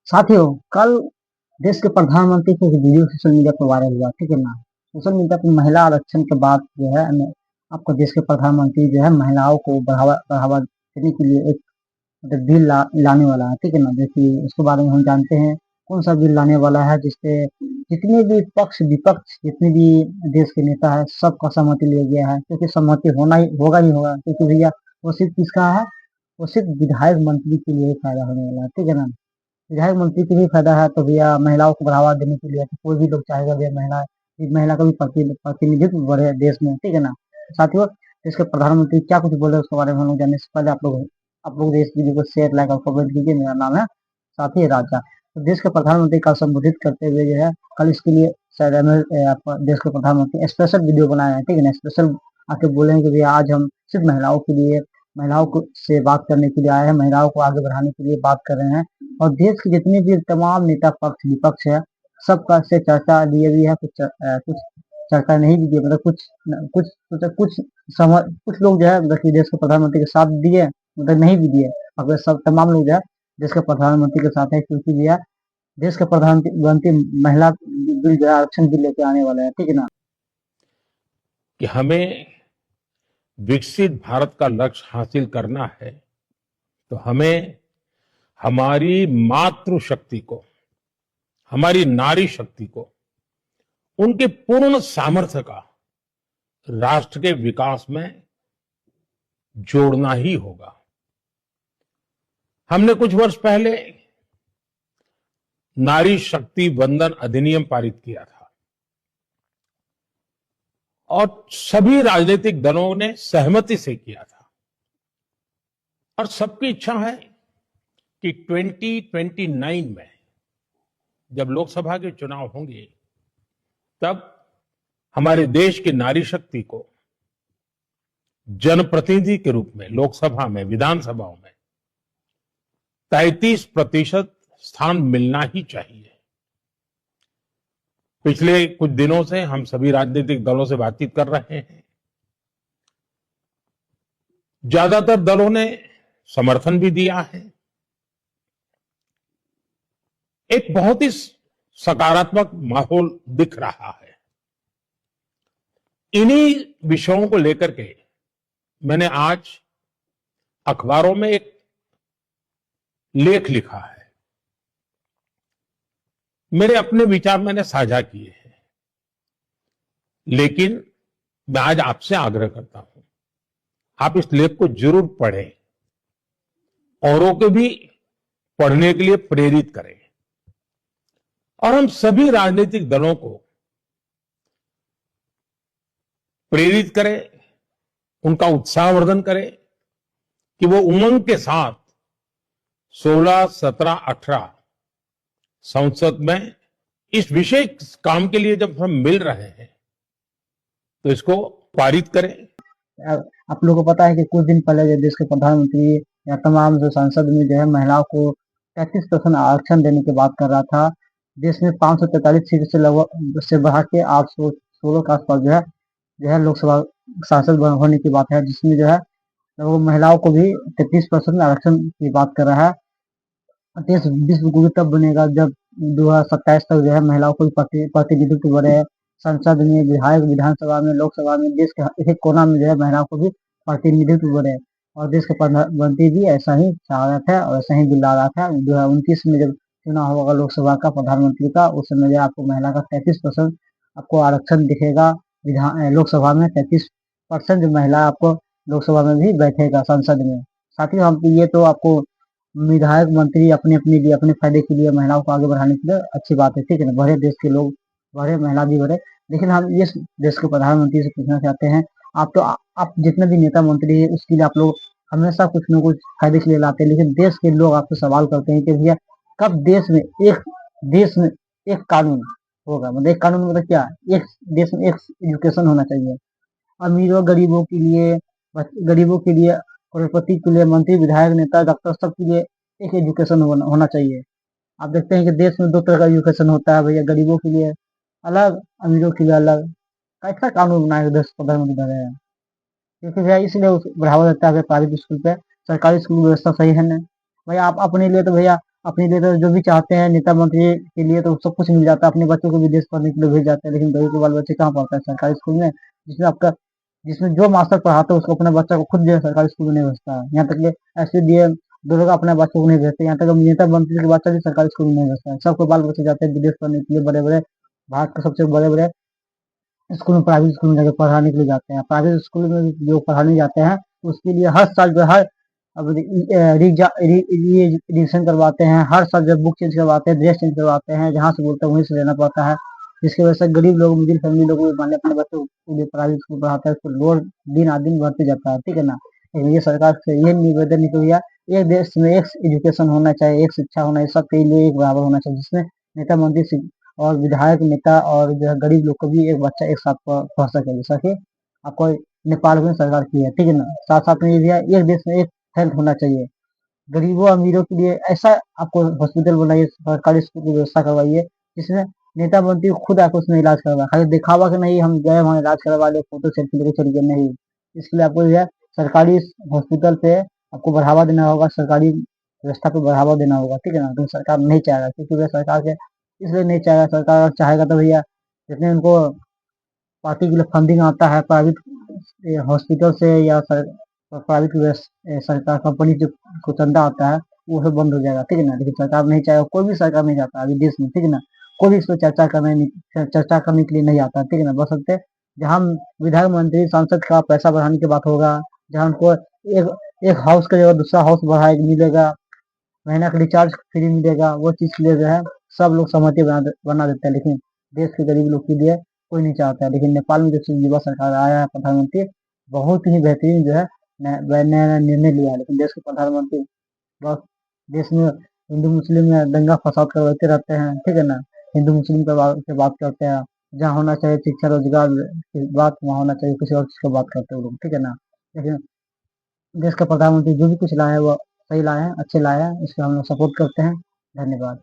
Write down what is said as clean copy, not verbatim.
साथियों, कल देश के प्रधानमंत्री की एक वीडियो सोशल मीडिया पर वायरल हुआ, ठीक है ना। सोशल मीडिया पर महिला आरक्षण के बाद जो है आपको देश के प्रधानमंत्री जो है महिलाओं को बढ़ावा बढ़ावा देने के लिए एक मतलब बिल लाने वाला है, ठीक है ना। देखिए उसके बारे में हम जानते हैं कौन सा बिल लाने वाला है, जिससे जितने भी पक्ष विपक्ष जितने भी देश के नेता है सबका सहमति लिया गया है, क्योंकि सहमति होना ही होगा, क्योंकि भैया वो सिर्फ किसका है, वो सिर्फ विधायक मंत्री के लिए ही फायदा होने वाला है, ठीक है ना। विधायक मंत्री के लिए फायदा है तो भैया महिलाओं को बढ़ावा देने के लिए तो कोई भी लोग चाहेगा भैया महिला का भी प्रतिनिधित्व बढ़े देश में, ठीक है ना। साथियों, इसके प्रधानमंत्री क्या कुछ बोले उसके बारे में हम लोग जानने से पहले आप लोग इस वीडियो को शेयर लाइक और कमेंट कीजिए। मेरा नाम है साथी राजा। तो देश के प्रधानमंत्री का संबोधित करते हुए जो है कल इसके लिए शायद आपका देश के प्रधानमंत्री स्पेशल वीडियो बनाए हैं, ठीक है ना। स्पेशल आके बोलेंगे कि भैया आज हम सिर्फ महिलाओं को से बात करने के लिए आए हैं, महिलाओं को आगे बढ़ाने के लिए बात कर रहे हैं। और देश के जितने भी तमाम नेता पक्ष विपक्ष है सबका से चर्चा लिए भी है, कुछ चर्चा नहीं भी दी, मतलब कुछ लोग जो है मतलब कि देश के प्रधानमंत्री के साथ दिए, मतलब नहीं भी दिए। अगर सब तमाम लोग जो है देश के प्रधानमंत्री के साथ है, क्योंकि भी है देश के प्रधानमंत्री महिला बिल जो है आरक्षण बिल लेके आने वाला है, ठीक है ना। कि हमें विकसित भारत का लक्ष्य हासिल करना है तो हमें हमारी मातृशक्ति को, हमारी नारी शक्ति को, उनके पूर्ण सामर्थ्य का राष्ट्र के विकास में जोड़ना ही होगा। हमने कुछ वर्ष पहले नारी शक्ति वंदन अधिनियम पारित किया था और सभी राजनीतिक दलों ने सहमति से किया था और सबकी इच्छा है कि 2029 में जब लोकसभा के चुनाव होंगे तब हमारे देश की नारी शक्ति को जनप्रतिनिधि के रूप में लोकसभा में, विधानसभाओं में 33% स्थान मिलना ही चाहिए। पिछले कुछ दिनों से हम सभी राजनीतिक दलों से बातचीत कर रहे हैं। ज्यादातर दलों ने समर्थन भी दिया है। एक बहुत ही सकारात्मक माहौल दिख रहा है। इन्हीं विषयों को लेकर के मैंने आज अखबारों में एक लेख लिखा है। मेरे अपने विचार मैंने साझा किए हैं, लेकिन मैं आज आपसे आग्रह करता हूं, आप इस लेख को जरूर पढ़ें, औरों को भी पढ़ने के लिए प्रेरित करें और हम सभी राजनीतिक दलों को प्रेरित करें, उनका उत्साहवर्धन करें कि वो उमंग के साथ 16, 17, 18 संसद में इस विशेष काम के लिए जब हम मिल रहे हैं तो इसको पारित करें। आप लोगों को पता है कि कुछ दिन पहले जो देश के प्रधानमंत्री या तमाम जो संसद में जो है महिलाओं को 33% आरक्षण देने की बात कर रहा था। देश में 543 सीट से लगभग से बढ़ा के 816 के आसपास जो है लोकसभा सांसद होने की बात है, जिसमें जो है लगभग महिलाओं को भी 33% आरक्षण की बात कर रहा है। देश विश्व गुरु तब बनेगा जब 2027 तक जो है महिलाओं को प्रतिनिधित्व बढ़े, संसद में, विधानसभा में, लोकसभा में, देश के एक कोना में जो है महिलाओं को भी प्रतिनिधित्व बढ़े। और देश के प्रधानमंत्री भी ऐसा ही चाह रहे थे और ऐसा ही बिल ला रहा था। 2029 में जब चुनाव होगा लोकसभा का प्रधानमंत्री का, उस समय जो आपको महिला का 33% आपको आरक्षण दिखेगा। लोकसभा में 33% जो महिला आपको लोकसभा में भी बैठेगा संसद में। साथ ही हम ये तो आपको विधायक मंत्री अपने लिए अपने फायदे के लिए महिलाओं को आगे बढ़ाने के लिए अच्छी बात है, ठीक है ना। बढ़े देश के लोग बढ़े, महिला भी बढ़े। लेकिन हम ये देश के प्रधानमंत्री से पूछना चाहते हैं, आप जितने भी नेता मंत्री है उसके लिए आप लोग हमेशा कुछ न कुछ फायदे के लिए लाते हैं, लेकिन देश के लोग आपसे सवाल करते हैं कि भैया कब देश में एक कानून होगा। मतलब एक कानून मतलब क्या, एक देश में एक एजुकेशन होना चाहिए। अमीरों गरीबों के लिए, करोड़पति के लिए, मंत्री विधायक नेता डॉक्टर सबके लिए एक एजुकेशन होना चाहिए। आप देखते हैं कि देश में दो तरह का एजुकेशन होता है भैया, गरीबों के लिए अलग, अमीरों के लिए अलग। कैसा कानून बनाएगा देश प्रधानमंत्री बन रहे हैं, क्योंकि भैया इसलिए बढ़ावा देता है प्राइवेट स्कूल पे, सरकारी स्कूल व्यवस्था सही है नहीं। भैया आप अपने लिए तो भैया अपने लिए तो जो भी चाहते हैं नेता मंत्री के लिए तो सब कुछ मिल जाता है, अपने बच्चों को विदेश पढ़ने के लिए भेज जाते हैं, लेकिन गरीब के बाल बच्चे कहाँ पढ़ते हैं सरकारी स्कूल में, जिसमें जो मास्टर पढ़ाता है उसको अपने बच्चा को खुद जो है सरकारी स्कूल में नहीं भेजता है। यहाँ तक कि एसडीएम दो लोग अपने बच्चों को नहीं भेजते, यहाँ तक कि नेता मंत्री के बच्चा भी सरकारी स्कूल में नहीं भेजता है। सबके बाल बच्चे जाते हैं विदेश पढ़ने के लिए, बड़े बड़े भारत के सबसे बड़े बड़े स्कूल में, प्राइवेट स्कूल में जाकर पढ़ाने के लिए जाते हैं। प्राइवेट स्कूल में जो पढ़ाने जाते हैं उसके लिए हर साल जो है अब रिविजन करवाते हैं, हर साल जब बुक चेंज करवाते हैं, ड्रेस चेंज करवाते हैं, जहाँ से बोलते हैं वहीं से लेना पड़ता है, जिसकी वजह से गरीब लोग, मिडिल फैमिली लोग मान अपने बच्चों को प्राइवेट स्कूल पढ़ाता है, उसको लोड दिन आ दिन बढ़ते जाता है, ठीक है ना। लेकिन ये सरकार से ये निवेदन है कि भैया एक देश में एक एजुकेशन होना चाहिए, एक शिक्षा होना चाहिए, सबके लिए एक बराबर होना चाहिए, जिसमें नेता मंत्री और विधायक नेता और जो है गरीब लोग को भी एक बच्चा एक साथ पढ़ सके, जैसा कि आपको नेपाल में सरकार की है, ठीक है ना। साथ साथ में ये भी है, एक देश में एक हेल्थ होना चाहिए, गरीबों अमीरों के लिए ऐसा आपको हॉस्पिटल बनाइए, सरकारी स्कूल की व्यवस्था करवाइए, जिसमें नेता मंत्री खुद आकर उसमें इलाज करवाए, खाली दिखावा कि नहीं हम गए वहाँ इलाज करवा ले, फोटो सेल्फी लेके चल गए, नहीं। इसके लिए आपको जो है सरकारी हॉस्पिटल पे आपको बढ़ावा देना होगा, सरकारी व्यवस्था पे बढ़ावा देना होगा, ठीक है ना। लेकिन सरकार नहीं चाहेगा, क्योंकि वह सरकार के इसलिए नहीं चाहेगा, सरकार अगर चाहेगा तो भैया जितने उनको पार्टी के लिए फंडिंग आता है प्राइवेट हॉस्पिटल से या प्राइवेट सरकार कंपनी जो को चंदा आता है वो सब बंद हो जाएगा, ठीक है ना। लेकिन सरकार नहीं चाहे, कोई भी सरकार नहीं चाहता अभी देश में, ठीक है ना। कोई भी इस पर चर्चा करने के लिए नहीं आता, ठीक है ना। बस सकते जहाँ विधायक मंत्री सांसद का पैसा बढ़ाने की बात होगा, जहाँ उनको एक हाउस का जगह दूसरा हाउस बढ़ाए मिलेगा, महीना का रिचार्ज फ्री मिलेगा, वो चीज के लिए जो है सब लोग सहमति बना देते हैं, लेकिन देश के गरीब लोग के लिए कोई नहीं चाहता है। लेकिन नेपाल में जब से युवा सरकार आया है प्रधानमंत्री, बहुत ही बेहतरीन जो है नया नया निर्णय लिया है। लेकिन देश के प्रधानमंत्री बस देश में हिंदू मुस्लिम में दंगा फसाद करवाते रहते हैं, ठीक है ना। हिंदू मुस्लिम पे बात करते हैं, जहाँ होना चाहिए शिक्षा रोजगार की बात वहाँ होना चाहिए किसी और चीज की बात करते हैं वो लोग, ठीक है ना। लेकिन देश का प्रधानमंत्री जो भी कुछ लाए हैं वो सही लाए हैं, अच्छे लाए हैं, इसको हम लोग सपोर्ट करते हैं। धन्यवाद।